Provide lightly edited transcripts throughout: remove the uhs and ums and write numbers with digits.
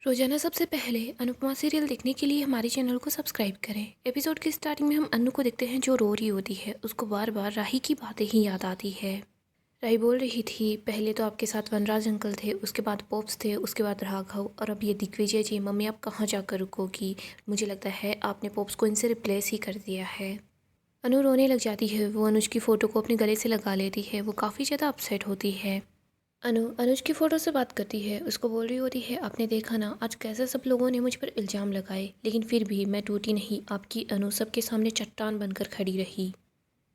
रोजाना सबसे पहले अनुपमा सीरियल देखने के लिए हमारे चैनल को सब्सक्राइब करें। एपिसोड की स्टार्टिंग में हम अन्नू को देखते हैं जो रो रही होती है। उसको बार बार राही की बातें ही याद आती है। राही बोल रही थी, पहले तो आपके साथ वनराज अंकल थे, उसके बाद पोप्स थे, उसके बाद राघव, और अब ये दिग्विजय जी। मम्मी आप कहाँ जाकर रुकोगी? मुझे लगता है आपने पोप्स को इनसे रिप्लेस ही कर दिया है। अनु रोने लग जाती है। वो अनुज की फ़ोटो को अपने गले से लगा लेती है। वो काफ़ी ज़्यादा अपसेट होती है। अनु अनुज की फ़ोटो से बात करती है। उसको बोल रही होती है, आपने देखा ना आज कैसे सब लोगों ने मुझ पर इल्ज़ाम लगाए, लेकिन फिर भी मैं टूटी नहीं। आपकी अनु सबके सामने चट्टान बनकर खड़ी रही।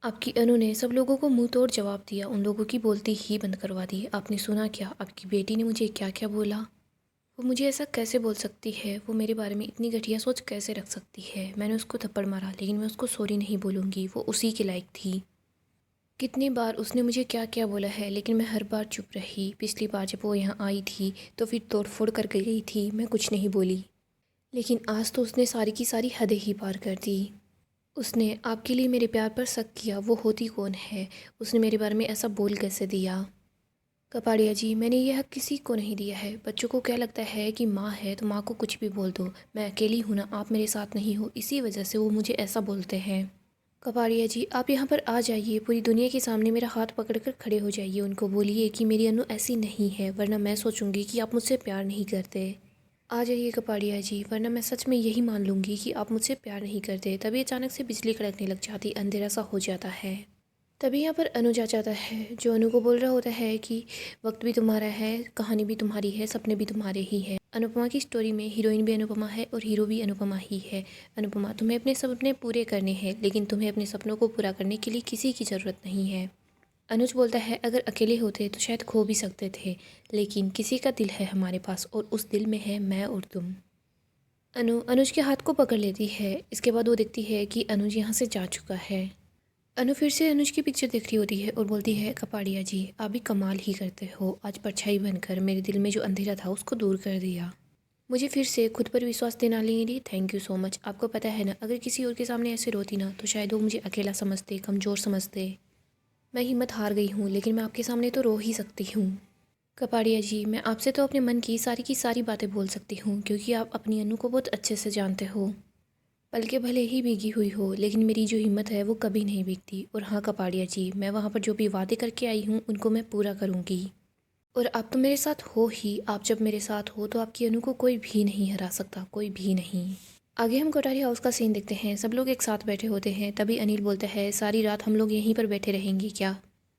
आपकी अनु ने सब लोगों को मुंह तोड़ जवाब दिया, उन लोगों की बोलती ही बंद करवा दी। आपने सुना क्या? आपकी बेटी ने मुझे क्या क्या बोला? वो मुझे ऐसा कैसे बोल सकती है? वो मेरे बारे में इतनी घटिया सोच कैसे रख सकती है? मैंने उसको थप्पड़ मारा, लेकिन मैं उसको सॉरी नहीं बोलूँगी। वो उसी के लायक थी। कितनी बार उसने मुझे क्या क्या बोला है, लेकिन मैं हर बार चुप रही। पिछली बार जब वो यहाँ आई थी तो फिर तोड़फोड़ कर गई थी, मैं कुछ नहीं बोली। लेकिन आज तो उसने सारी की सारी हदें ही पार कर दी। उसने आपके लिए मेरे प्यार पर शक किया। वो होती कौन है? उसने मेरे बारे में ऐसा बोल कैसे दिया? कपाड़िया जी, मैंने यह हक किसी को नहीं दिया है। बच्चों को क्या लगता है कि माँ है तो माँ को कुछ भी बोल दो। मैं अकेली हूँ ना, आप मेरे साथ नहीं हो, इसी वजह से वो मुझे ऐसा बोलते हैं। कपाड़िया जी, आप यहाँ पर आ जाइए, पूरी दुनिया के सामने मेरा हाथ पकड़कर खड़े हो जाइए। उनको बोलिए कि मेरी अनु ऐसी नहीं है, वरना मैं सोचूंगी कि आप मुझसे प्यार नहीं करते। आ जाइए कपाड़िया जी, वरना मैं सच में यही मान लूँगी कि आप मुझसे प्यार नहीं करते। तभी अचानक से बिजली कड़कने लग जाती, अंधेरा सा हो जाता है। तभी यहाँ पर अनुज आ जाता है, जो अनु को बोल रहा होता है कि वक्त भी तुम्हारा है, कहानी भी तुम्हारी है, सपने भी तुम्हारे ही है। अनुपमा की स्टोरी में हीरोइन भी अनुपमा है और हीरो भी अनुपमा ही है। अनुपमा, तुम्हें अपने सपने पूरे करने हैं, लेकिन तुम्हें अपने सपनों को पूरा करने के लिए किसी की ज़रूरत नहीं है। अनुज बोलता है, अगर अकेले होते तो शायद खो भी सकते थे, लेकिन किसी का दिल है हमारे पास, और उस दिल में है मैं और तुम। अनु अनुज के हाथ को पकड़ लेती है। इसके बाद वो देखती है कि अनुज यहाँ से जा चुका है। अनु फिर से अनुज की पिक्चर देख रही होती है और बोलती है, कपाड़िया जी आप भी कमाल ही करते हो। आज परछाई बनकर मेरे दिल में जो अंधेरा था उसको दूर कर दिया। मुझे फिर से खुद पर विश्वास दिलाने के लिए थैंक यू सो मच। आपको पता है ना, अगर किसी और के सामने ऐसे रोती ना तो शायद वो मुझे अकेला समझते, कमज़ोर समझते। मैं हिम्मत हार गई हूँ, लेकिन मैं आपके सामने तो रो ही सकती हूँ। कपाड़िया जी, मैं आपसे तो अपने मन की सारी बातें बोल सकती हूँ, क्योंकि आप अपनी अनु को बहुत अच्छे से जानते हो। पलकें भले ही भीगी हुई हो, लेकिन मेरी जो हिम्मत है वो कभी नहीं भीगती। और हाँ कपाड़िया जी, मैं वहाँ पर जो भी वादे करके आई हूँ उनको मैं पूरा करूँगी। और आप तो मेरे साथ हो ही। आप जब मेरे साथ हो तो आपकी अनु को कोई भी नहीं हरा सकता, कोई भी नहीं। आगे हम कोठारी हाउस का सीन देखते हैं। सब लोग एक साथ बैठे होते हैं। तभी अनिल बोलता है, सारी रात हम लोग यहीं पर बैठे रहेंगे क्या?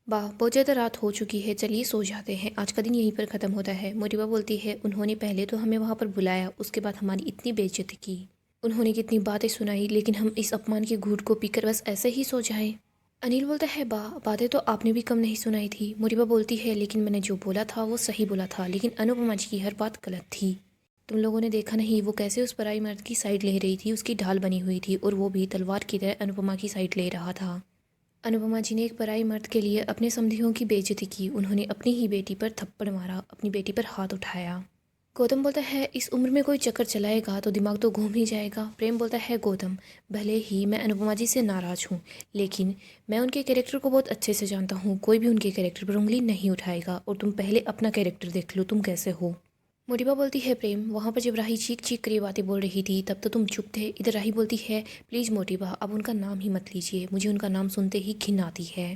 वाह, बहुत ज़्यादा रात हो चुकी है, चलिए सो जाते हैं। आज का दिन यहीं पर ख़त्म होता है। मोटिवा बोलती है, उन्होंने पहले तो हमें वहाँ पर बुलाया, उसके बाद हमारी इतनी बेइज्जती की, उन्होंने कितनी बातें सुनाई, लेकिन हम इस अपमान के घूंट को पीकर बस ऐसे ही सो जाएं। अनिल बोलता है, बातें तो आपने भी कम नहीं सुनाई थी। मोटिवा बोलती है, लेकिन मैंने जो बोला था वो सही बोला था, लेकिन अनुपमा जी की हर बात गलत थी। तुम लोगों ने देखा नहीं वो कैसे उस पराई मर्द की साइड ले रही थी, उसकी ढाल बनी हुई थी, और वो भी तलवार की तरह अनुपमा की साइड ले रहा था। अनुपमा जी ने एक पराई मर्द के लिए अपने समधियों की बेइज्जती की। उन्होंने अपनी ही बेटी पर थप्पड़ मारा, अपनी बेटी पर हाथ उठाया। गौतम बोलता है, इस उम्र में कोई चक्कर चलाएगा तो दिमाग तो घूम ही जाएगा। प्रेम बोलता है, गौतम भले ही मैं अनुपमा जी से नाराज़ हूँ, लेकिन मैं उनके कैरेक्टर को बहुत अच्छे से जानता हूँ। कोई भी उनके कैरेक्टर पर उंगली नहीं उठाएगा, और तुम पहले अपना कैरेक्टर देख लो, तुम कैसे हो। मोटिबा बोलती है, प्रेम वहाँ पर जब राही चीख चीख कर ये बातें बोल रही थी तब तो तुम चुप थे। इधर राही बोलती है, प्लीज़ मोटिबा अब उनका नाम ही मत लीजिए, मुझे उनका नाम सुनते ही घिन आती है।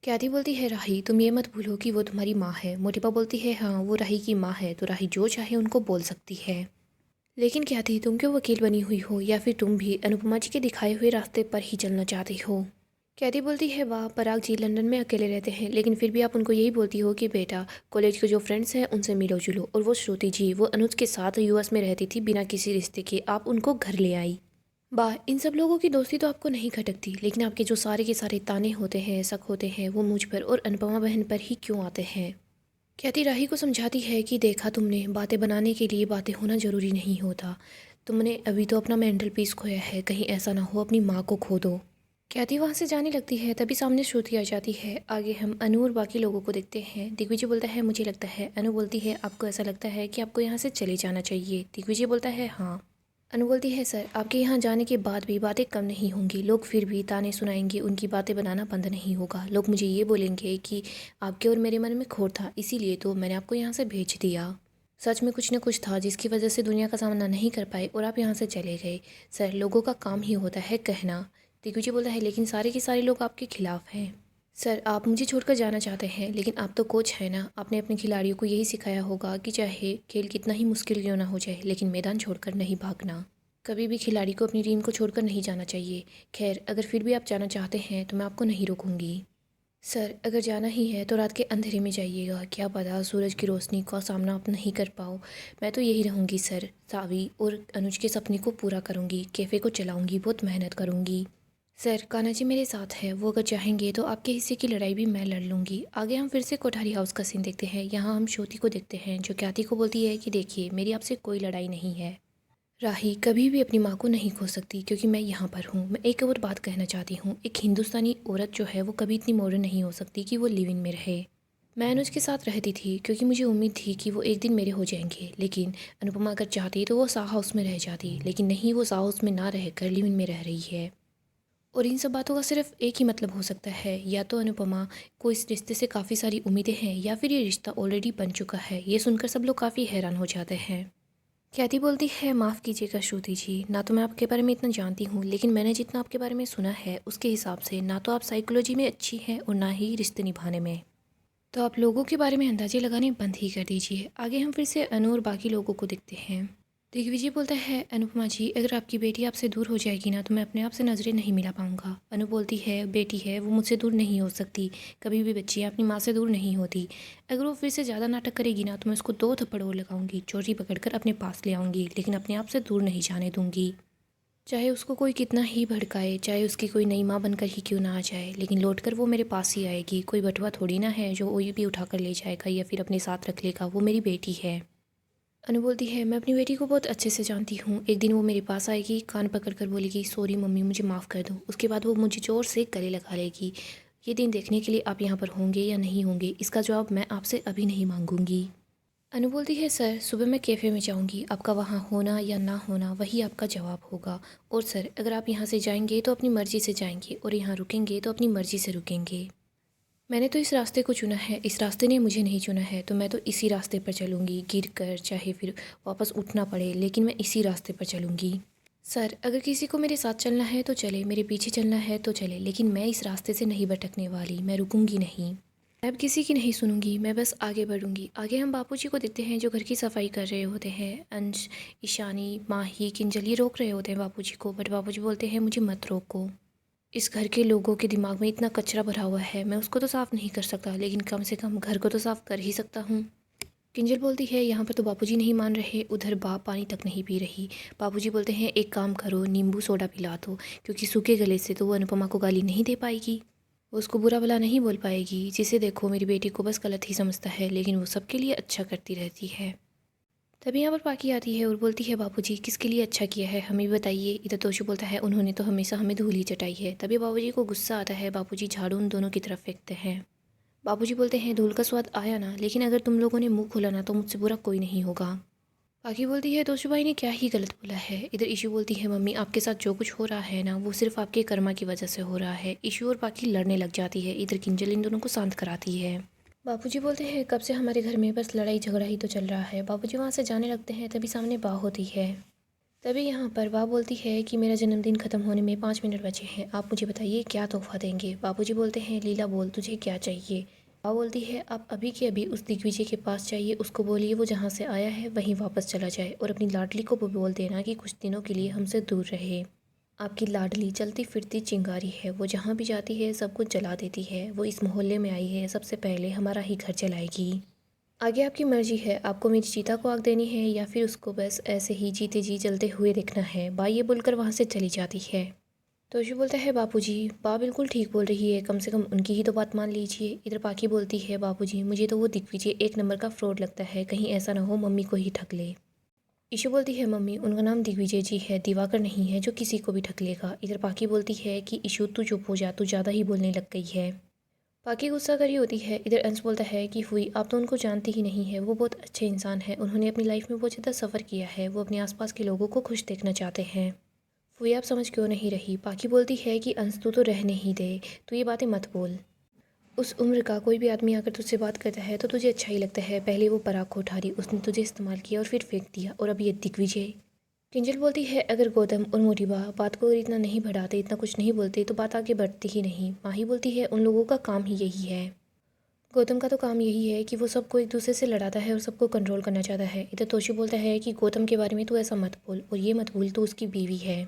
ख्याति बोलती है, राही तुम ये मत भूलो कि वो तुम्हारी माँ है। मोटिबा बोलती है, हाँ वो राही की माँ है, तो राही जो चाहे उनको बोल सकती है। लेकिन ख्याति तुम क्यों वकील बनी हुई हो, या फिर तुम भी अनुपमा जी के दिखाए हुए रास्ते पर ही चलना चाहती हो? ख्याति बोलती है, वाह पराग जी लंदन में अकेले रहते हैं, लेकिन फिर भी आप उनको यही बोलती हो कि बेटा कॉलेज के जो फ्रेंड्स हैं उनसे मिलो जुलो। और वो श्रुति जी, वो अनुज के साथ यूएस में रहती थी बिना किसी रिश्ते के, आप उनको घर ले आई। वाह, इन सब लोगों की दोस्ती तो आपको नहीं खटकती, लेकिन आपके जो सारे के सारे ताने होते हैं, शक होते हैं, वो मुझ पर और अनुपमा बहन पर ही क्यों आते हैं? ख्याति राही को समझाती है कि देखा तुमने, बातें बनाने के लिए बातें होना ज़रूरी नहीं होता। तुमने अभी तो अपना मेंटल पीस खोया है, कहीं ऐसा ना हो अपनी माँ को खो दो। ख्याति वहाँ से जाने लगती है। तभी सामने श्रुति आ जाती है। आगे हम अनु और बाकी लोगों को देखते हैं। दिग्विजय बोलता है, मुझे लगता है। अनु बोलती है, आपको ऐसा लगता है कि आपको यहाँ से चले जाना चाहिए? दिग्विजय बोलता है, हाँ। अनु बोलती है, सर आपके यहाँ जाने के बाद भी बातें कम नहीं होंगी, लोग फिर भी ताने सुनाएंगे, उनकी बातें बनाना बंद नहीं होगा। लोग मुझे ये बोलेंगे कि आपके और मेरे मन में खोट था, इसीलिए तो मैंने आपको यहाँ से भेज दिया। सच में कुछ न कुछ था जिसकी वजह से दुनिया का सामना नहीं कर पाए और आप यहाँ से चले गए। सर, लोगों का काम ही होता है कहना। दिग्विजय बोलता है, लेकिन सारे के सारे लोग आपके खिलाफ हैं। सर, आप मुझे छोड़कर जाना चाहते हैं, लेकिन आप तो कोच हैं ना। आपने अपने खिलाड़ियों को यही सिखाया होगा कि चाहे खेल कितना ही मुश्किल क्यों ना हो जाए, लेकिन मैदान छोड़कर नहीं भागना। कभी भी खिलाड़ी को अपनी टीम को छोड़कर नहीं जाना चाहिए। खैर, अगर फिर भी आप जाना चाहते हैं तो मैं आपको नहीं रोकूंगी। सर, अगर जाना ही है तो रात के अंधेरे में जाइएगा। क्या पता सूरज की रोशनी का सामना आप नहीं कर पाओ। मैं तो यही रहूँगी सर। सावी और अनुज के सपने को पूरा करूँगी, कैफ़े को चलाऊँगी, बहुत मेहनत करूँगी। सर, कान्हा जी मेरे साथ है, वो अगर चाहेंगे तो आपके हिस्से की लड़ाई भी मैं लड़ लूँगी। आगे हम फिर से कोठारी हाउस का सीन देखते हैं। यहाँ हम श्रुति को देखते हैं जो ख्याति को बोलती है कि देखिए, मेरी आपसे कोई लड़ाई नहीं है। राही कभी भी अपनी माँ को नहीं खो सकती, क्योंकि मैं यहाँ पर हूँ। मैं एक और बात कहना चाहती हूँ, एक हिंदुस्तानी औरत जो है वो कभी इतनी मॉडर्न नहीं हो सकती कि वो लिव इन में रहे। मैं अनुज के साथ रहती थी क्योंकि मुझे उम्मीद थी कि वो एक दिन मेरे हो जाएंगे, लेकिन अनुपमा अगर चाहती तो वो सा हाउस में रह जाती, लेकिन नहीं, वो सा हाउस में ना रह कर लिव इन में रह रही है। और इन सब बातों का सिर्फ एक ही मतलब हो सकता है, या तो अनुपमा को इस रिश्ते से काफ़ी सारी उम्मीदें हैं, या फिर ये रिश्ता ऑलरेडी बन चुका है। ये सुनकर सब लोग काफ़ी हैरान हो जाते हैं। ख्याति बोलती है, माफ़ कीजिएगा श्रुति जी, ना तो मैं आपके बारे में इतना जानती हूँ, लेकिन मैंने जितना आपके बारे में सुना है उसके हिसाब से ना तो आप साइकोलॉजी में अच्छी हैं और ना ही रिश्ते निभाने में। तो आप लोगों के बारे में अंदाजे लगाने बंद ही कर दीजिए। आगे हम फिर से अनु और बाकी लोगों को देखते हैं। दिग्विजय बोलता है, अनुपमा जी, अगर आपकी बेटी आपसे दूर हो जाएगी ना तो मैं अपने आप से नज़रें नहीं मिला पाऊंगा। अनु बोलती है, बेटी है वो मुझसे दूर नहीं हो सकती। कभी भी बच्चियाँ अपनी माँ से दूर नहीं होती। अगर वो फिर से ज़्यादा नाटक करेगी ना तो मैं उसको 2 थप्पड़ और लगाऊंगी, चोरी पकड़कर अपने पास ले आऊँगी, लेकिन अपने आप से दूर नहीं जाने दूंगी। चाहे उसको कोई कितना ही भड़काए, चाहे उसकी कोई नई माँ बनकर ही क्यों ना आ जाए, लेकिन लौटकर वो मेरे पास ही आएगी। कोई बटुआ थोड़ी ना है जो कोई भी उठा कर ले जाएगा या फिर अपने साथ रख लेगा। वो मेरी बेटी है। अनु बोलती है, मैं अपनी बेटी को बहुत अच्छे से जानती हूँ। एक दिन वो मेरे पास आएगी, कान पकड़ कर बोलेगी, सॉरी मम्मी, मुझे माफ़ कर दो। उसके बाद वो मुझे ज़ोर से गले लगा लेगी। ये दिन देखने के लिए आप यहाँ पर होंगे या नहीं होंगे, इसका जवाब मैं आपसे अभी नहीं मांगूंगी। अनु बोलती है, सर, सुबह मैं कैफ़े में जाऊँगी, आपका वहाँ होना या ना होना वही आपका जवाब होगा। और सर, अगर आप यहाँ से जाएंगे तो अपनी मर्ज़ी से जाएंगे, और यहाँ रुकेंगे तो अपनी मर्ज़ी से रुकेंगे। मैंने तो इस रास्ते को चुना है, इस रास्ते ने मुझे नहीं चुना है, तो मैं तो इसी रास्ते पर चलूँगी, गिर कर चाहे फिर वापस उठना पड़े, लेकिन मैं इसी रास्ते पर चलूँगी। सर, अगर किसी को मेरे साथ चलना है तो चले, मेरे पीछे चलना है तो चले, लेकिन मैं इस रास्ते से नहीं भटकने वाली, मैं रुकूंगी नहीं। मैं अब किसी की नहीं सुनूंगी, मैं बस आगे बढ़ूंगी। आगे हम बापूजी को देखते हैं जो घर की सफाई कर रहे होते हैं। अंश, ईशानी, माही, किंजल ये रोक रहे होते हैं बापूजी को, बट बापूजी बोलते हैं, मुझे मत रोको। इस घर के लोगों के दिमाग में इतना कचरा भरा हुआ है, मैं उसको तो साफ़ नहीं कर सकता, लेकिन कम से कम घर को तो साफ़ कर ही सकता हूँ। किंजल बोलती है, यहाँ पर तो बापूजी नहीं मान रहे, उधर बाप पानी तक नहीं पी रही। बापूजी बोलते हैं, एक काम करो, नींबू सोडा पिला दो, क्योंकि सूखे गले से तो वो अनुपमा को गाली नहीं दे पाएगी, वो उसको बुरा भला नहीं बोल पाएगी। जिसे देखो मेरी बेटी को बस गलत ही समझता है, लेकिन वो सबके लिए अच्छा करती रहती है। तभी यहाँ पर पाकी आती है और बोलती है, बापूजी किसके लिए अच्छा किया है हमें भी बताइए। इधर तोशु बोलता है, उन्होंने तो हमेशा हमें धूल ही चटाई है। तभी बाबूजी को गुस्सा आता है, बापूजी झाड़ू उन दोनों की तरफ फेंकते हैं। बाबूजी बोलते हैं, धूल का स्वाद आया ना, लेकिन अगर तुम लोगों ने मुंह खोला ना तो मुझसे बुरा कोई नहीं होगा। पाकी बोलती है, तोशु भाई ने क्या ही गलत बोला है। इधर ईशू बोलती है, मम्मी आपके साथ जो कुछ हो रहा है ना वो सिर्फ आपके कर्मा की वजह से हो रहा है। ईशू और पाकी लड़ने लग जाती है। इधर किंजल इन दोनों को शांत कराती है। बापूजी बोलते हैं, कब से हमारे घर में बस लड़ाई झगड़ा ही तो चल रहा है। बापूजी वहाँ से जाने लगते हैं, तभी सामने बा होती है। तभी यहाँ पर बा बोलती है कि मेरा जन्मदिन ख़त्म होने में 5 मिनट बचे हैं, आप मुझे बताइए क्या तोहफा देंगे। बापूजी बोलते हैं, लीला बोल तुझे क्या चाहिए। बा बोलती है, आप अभी के अभी उस दिग्विजय के पास चाहिए, उसको बोलिए वो जहाँ से आया है वहीं वापस चला जाए, और अपनी लाडली को भी बोल देना कि कुछ दिनों के लिए हमसे दूर रहे। आपकी लाडली चलती फिरती चिंगारी है, वो जहाँ भी जाती है सब कुछ जला देती है। वो इस मोहल्ले में आई है, सबसे पहले हमारा ही घर जलाएगी। आगे आपकी मर्जी है, आपको मेरी चीता को आग देनी है या फिर उसको बस ऐसे ही जीते जी जलते हुए देखना है। बा ये बोलकर वहाँ से चली जाती है। तोशु बोलता है, बापूजी बा बिल्कुल ठीक बोल रही है, कम से कम उनकी ही तो बात मान लीजिए। इधर पाकी बोलती है, बापूजी मुझे तो वो दिग्विजय एक नंबर का फ्रॉड लगता है, कहीं ऐसा ना हो मम्मी को ही ठग ले। ईशू बोलती है, मम्मी उनका नाम दिग्विजय जी है, दिवाकर नहीं है जो किसी को भी ठग लेगा। इधर पाकी बोलती है कि ईशू तू चुप हो जा, तू ज़्यादा ही बोलने लग गई है। पाकी गुस्सा करी होती है। इधर अंश बोलता है कि हुई आप तो उनको जानती ही नहीं है, वो बहुत अच्छे इंसान है, उन्होंने अपनी लाइफ में बहुत ज़्यादा सफ़र किया है, वो अपने आसपास के लोगों को खुश देखना चाहते हैं। फुई आप समझ क्यों नहीं रही। पाकी बोलती है कि अंश तू तो रहने ही दे, तू ये बातें मत बोल। उस उम्र का कोई भी आदमी आकर तुझसे बात करता है तो तुझे अच्छा ही लगता है। पहले वो पराग कोठारी, उसने तुझे इस्तेमाल किया और फिर फेंक दिया, और अब ये दिग्विजय। किंजल बोलती है, अगर गौतम और मोटिबा बात को इतना नहीं बढ़ाते, इतना कुछ नहीं बोलते तो बात आगे बढ़ती ही नहीं। माही बोलती है, उन लोगों का काम ही यही है। गौतम का तो काम यही है कि वो सबको एक दूसरे से लड़ाता है और सबको कंट्रोल करना चाहता है। इधर तोशी बोलता है कि गौतम के बारे में तू ऐसा मत बोल, और ये मत भूल तो उसकी बीवी है।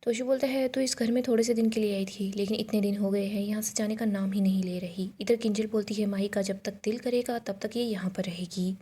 तोशी बोलता है, तो इस घर में थोड़े से दिन के लिए आई थी, लेकिन इतने दिन हो गए हैं, यहाँ से जाने का नाम ही नहीं ले रही। इधर किंजल बोलती है, माही का जब तक दिल करेगा तब तक ये यहाँ पर रहेगी।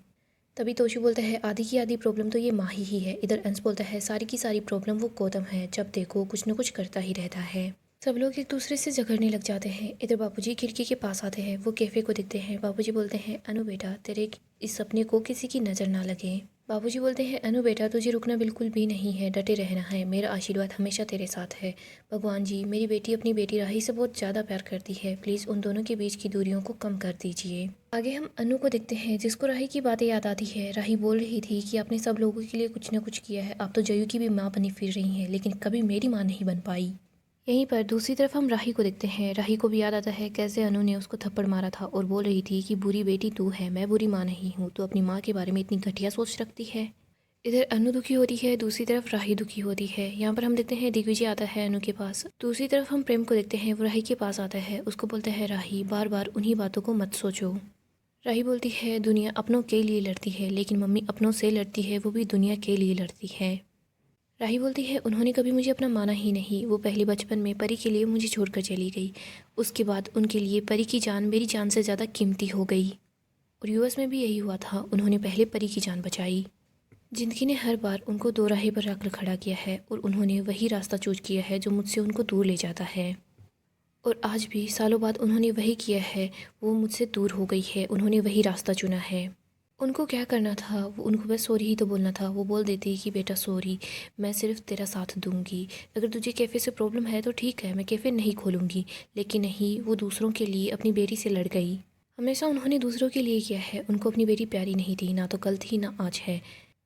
तभी तोशी बोलता है, आधी की आधी प्रॉब्लम तो ये माही ही है। इधर अंश बोलता है, सारी की सारी प्रॉब्लम वो गौतम है, जब देखो कुछ न कुछ करता ही रहता है। सब लोग एक दूसरे से झगड़ने लग जाते हैं। इधर बापूजी खिड़की के पास आते हैं, वो कैफे को देखते हैं। बापूजी बोलते हैं, अनु बेटा, तेरे इस सपने को किसी की नज़र ना लगे। बाबूजी बोलते हैं, अनु बेटा, तुझे रुकना बिल्कुल भी नहीं है, डटे रहना है, मेरा आशीर्वाद हमेशा तेरे साथ है। भगवान जी, मेरी बेटी अपनी बेटी राही से बहुत ज़्यादा प्यार करती है, प्लीज़ उन दोनों के बीच की दूरियों को कम कर दीजिए। आगे हम अनु को देखते हैं, जिसको राही की बातें याद आती है। राही बोल रही थी कि आपने सब लोगों के लिए कुछ न कुछ किया है, आप तो जयू की भी माँ बनी फिर रही हैं, लेकिन कभी मेरी माँ नहीं बन पाई। यहीं पर दूसरी तरफ हम राही को देखते हैं। राही को भी याद आता है कैसे अनु ने उसको थप्पड़ मारा था और बोल रही थी कि बुरी बेटी तू है, मैं बुरी माँ नहीं हूँ, तो अपनी माँ के बारे में इतनी घटिया सोच रखती है। इधर अनु दुखी होती है, दूसरी तरफ राही दुखी होती है। यहाँ पर हम देखते हैं दिग्विजय आता है अनु के पास। दूसरी तरफ हम प्रेम को देखते हैं, वो राही के पास आता है, उसको बोलता है, राही बार बार उन्हीं बातों को मत सोचो। राही बोलती है, दुनिया अपनों के लिए लड़ती है, लेकिन मम्मी अपनों से लड़ती है, वो भी दुनिया के लिए लड़ती है। राही बोलती है, उन्होंने कभी मुझे अपना माना ही नहीं, वो पहले बचपन में परी के लिए मुझे छोड़कर चली गई, उसके बाद उनके लिए परी की जान मेरी जान से ज़्यादा कीमती हो गई। और यूएस में भी यही हुआ था, उन्होंने पहले परी की जान बचाई। जिंदगी ने हर बार उनको दो राहें पर रखकर खड़ा किया है, और उन्होंने वही रास्ता चूज किया है जो मुझसे उनको दूर ले जाता है। और आज भी सालों बाद उन्होंने वही किया है, वो मुझसे दूर हो गई है, उन्होंने वही रास्ता चुना है। उनको क्या करना था, वो उनको बस सॉरी ही तो बोलना था। वो बोल देती कि बेटा सॉरी, मैं सिर्फ तेरा साथ दूंगी, अगर तुझे कैफ़े से प्रॉब्लम है तो ठीक है, मैं कैफ़े नहीं खोलूँगी। लेकिन नहीं, वो दूसरों के लिए अपनी बेटी से लड़ गई। हमेशा उन्होंने दूसरों के लिए किया है, उनको अपनी बेटी प्यारी नहीं थी, ना तो कल थी ना आज है।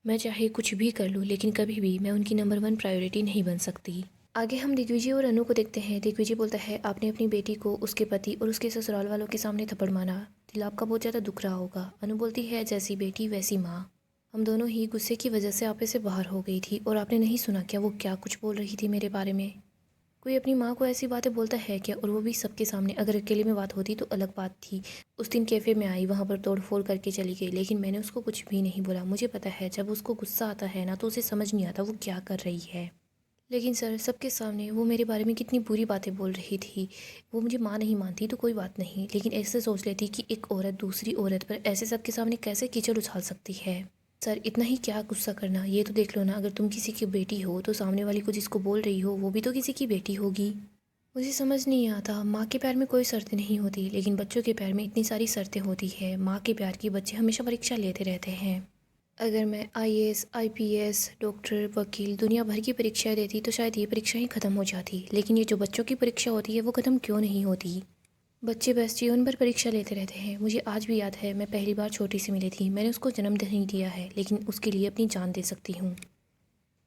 मैं चाहे कुछ भी कर लूँ, लेकिन कभी भी मैं उनकी नंबर 1 प्रायोरिटी नहीं बन सकती। आगे हम दिग्विजय और अनु को देखते हैं। दिग्विजय बोलता है, आपने अपनी बेटी को उसके पति और उसके ससुराल वालों के सामने थप्पड़ मारा, दिल आपका बहुत ज़्यादा दुख रहा होगा। अनु बोलती है, जैसी बेटी वैसी माँ। हम दोनों ही गुस्से की वजह से आपे से बाहर हो गई थी, और आपने नहीं सुना क्या वो क्या कुछ बोल रही थी मेरे बारे में। कोई अपनी माँ को ऐसी बातें बोलता है क्या, और वो भी सबके सामने। अगर अकेले में बात होती तो अलग बात थी। उस दिन कैफ़े में आई, वहाँ पर तोड़ फोड़ करके चली गई, लेकिन मैंने उसको कुछ भी नहीं बोला। मुझे पता है जब उसको गुस्सा आता है ना, तो उसे समझ नहीं आता वो क्या कर रही है। लेकिन सर, सबके सामने वो मेरे बारे में कितनी बुरी बातें बोल रही थी। वो मुझे माँ नहीं मानती तो कोई बात नहीं, लेकिन ऐसे सोच लेती कि एक औरत दूसरी औरत पर ऐसे सबके सामने कैसे कीचड़ उछाल सकती है। सर, इतना ही क्या गुस्सा करना, ये तो देख लो ना, अगर तुम किसी की बेटी हो तो सामने वाली को जिसको बोल रही हो वो भी तो किसी की बेटी होगी। मुझे समझ नहीं आता, माँ के प्यार में कोई शर्तें नहीं होती, लेकिन बच्चों के प्यार में इतनी सारी शर्तें होती है। माँ के प्यार की बच्चे हमेशा परीक्षा लेते रहते हैं। अगर मैं आईएएस, आईपीएस, डॉक्टर, वकील, दुनिया भर की परीक्षाएं देती तो शायद ये परीक्षाएं ख़त्म हो जाती, लेकिन ये जो बच्चों की परीक्षा होती है वो ख़त्म क्यों नहीं होती। बच्चे बस जीवन भर परीक्षा लेते रहते हैं। मुझे आज भी याद है, मैं पहली बार छोटी सी मिली थी, मैंने उसको जन्म नहीं दिया है, लेकिन उसके लिए अपनी जान दे सकती हूँ।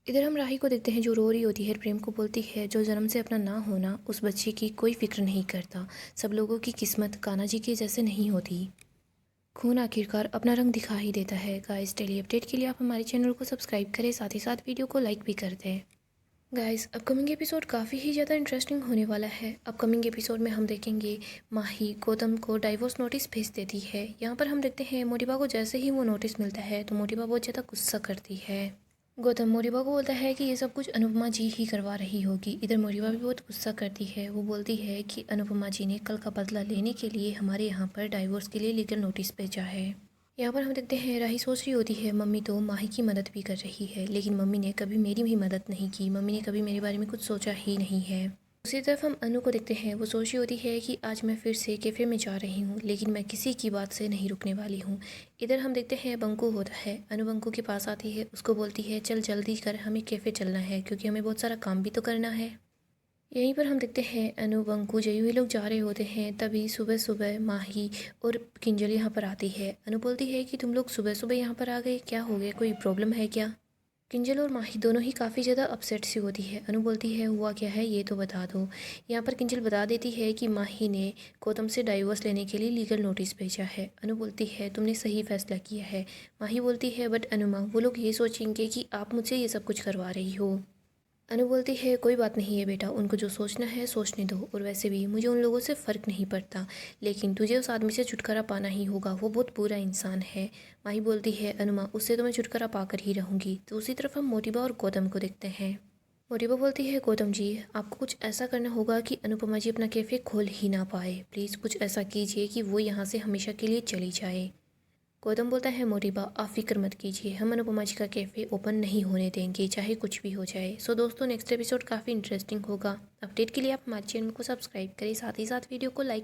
इधर हम राही को देखते हैं, जो रो रही होती है। प्रेम को बोलती है, जो जन्म से अपना ना होना, उस बच्चे की कोई फिक्र नहीं करता। सब लोगों की किस्मत कान्हा जी के जैसे नहीं होती। खून आखिरकार अपना रंग दिखा ही देता है। गाइस, डेली अपडेट के लिए आप हमारे चैनल को सब्सक्राइब करें, साथ ही साथ वीडियो को लाइक भी कर दें। गाइस, अपकमिंग एपिसोड काफ़ी ही ज़्यादा इंटरेस्टिंग होने वाला है। अपकमिंग एपिसोड में हम देखेंगे माही गौतम को डाइवोर्स नोटिस भेज देती है। यहाँ पर हम देखते हैं मोटिबा को जैसे ही वो नोटिस मिलता है तो मोटिबा बहुत ज़्यादा गुस्सा करती है। गौतम मोटिबा को बोलता है कि ये सब कुछ अनुपमा जी ही करवा रही होगी। इधर मोटिबा भी बहुत गुस्सा करती है। वो बोलती है कि अनुपमा जी ने कल का बदला लेने के लिए हमारे यहाँ पर डाइवोर्स के लिए लीगल नोटिस भेजा है। यहाँ पर हम देखते हैं राही सोच रही होती है, मम्मी तो माही की मदद भी कर रही है, लेकिन मम्मी ने कभी मेरी भी मदद नहीं की, मम्मी ने कभी मेरे बारे में कुछ सोचा ही नहीं है। दूसरी तरफ हम अनु को देखते हैं। वो सोच रही होती है कि आज मैं फिर से कैफ़े में जा रही हूँ, लेकिन मैं किसी की बात से नहीं रुकने वाली हूँ। इधर हम देखते हैं बंकू होता है। अनु बंकू के पास आती है, उसको बोलती है, चल जल्दी कर, हमें कैफ़े चलना है, क्योंकि हमें बहुत सारा काम भी तो करना है। यहीं पर हम देखते हैं अनु, बंकू, जयू ये लोग जा रहे होते हैं। तभी सुबह सुबह माही और किंजल यहाँ पर आती है। अनु बोलती है कि तुम लोग सुबह सुबह यहाँ पर आ गए, क्या हो गया, कोई प्रॉब्लम है क्या। किंजल और माही दोनों ही काफ़ी ज़्यादा अपसेट सी होती है। अनु बोलती है हुआ क्या है ये तो बता दो। यहाँ पर किंजल बता देती है कि माही ने गौतम से डाइवोर्स लेने के लिए लीगल नोटिस भेजा है। अनु बोलती है तुमने सही फैसला किया है। माही बोलती है बट अनुमा वो लोग ये सोचेंगे कि आप मुझसे ये सब कुछ करवा रही हो। अनु बोलती है कोई बात नहीं है बेटा, उनको जो सोचना है सोचने दो, और वैसे भी मुझे उन लोगों से फ़र्क नहीं पड़ता, लेकिन तुझे उस आदमी से छुटकारा पाना ही होगा, वो बहुत बुरा इंसान है। माही बोलती है अनुमा उससे तो मैं छुटकारा पाकर ही रहूँगी। तो उसी तरफ हम मोटिबा और गौतम को देखते हैं। मोटिबा बोलती है गौतम जी आपको कुछ ऐसा करना होगा कि अनुपमा जी अपना कैफ़े खोल ही ना पाए। प्लीज़ कुछ ऐसा कीजिए कि वो यहाँ से हमेशा के लिए चली जाए। गौतम बोलता है मोटिबा आप फिक्र मत कीजिए, हम अनुपमा जी का कैफ़े ओपन नहीं होने देंगे चाहे कुछ भी हो जाए। सो दोस्तों नेक्स्ट एपिसोड काफ़ी इंटरेस्टिंग होगा। अपडेट के लिए आप हमारे चैनल को सब्सक्राइब करें, साथ ही साथ वीडियो को लाइक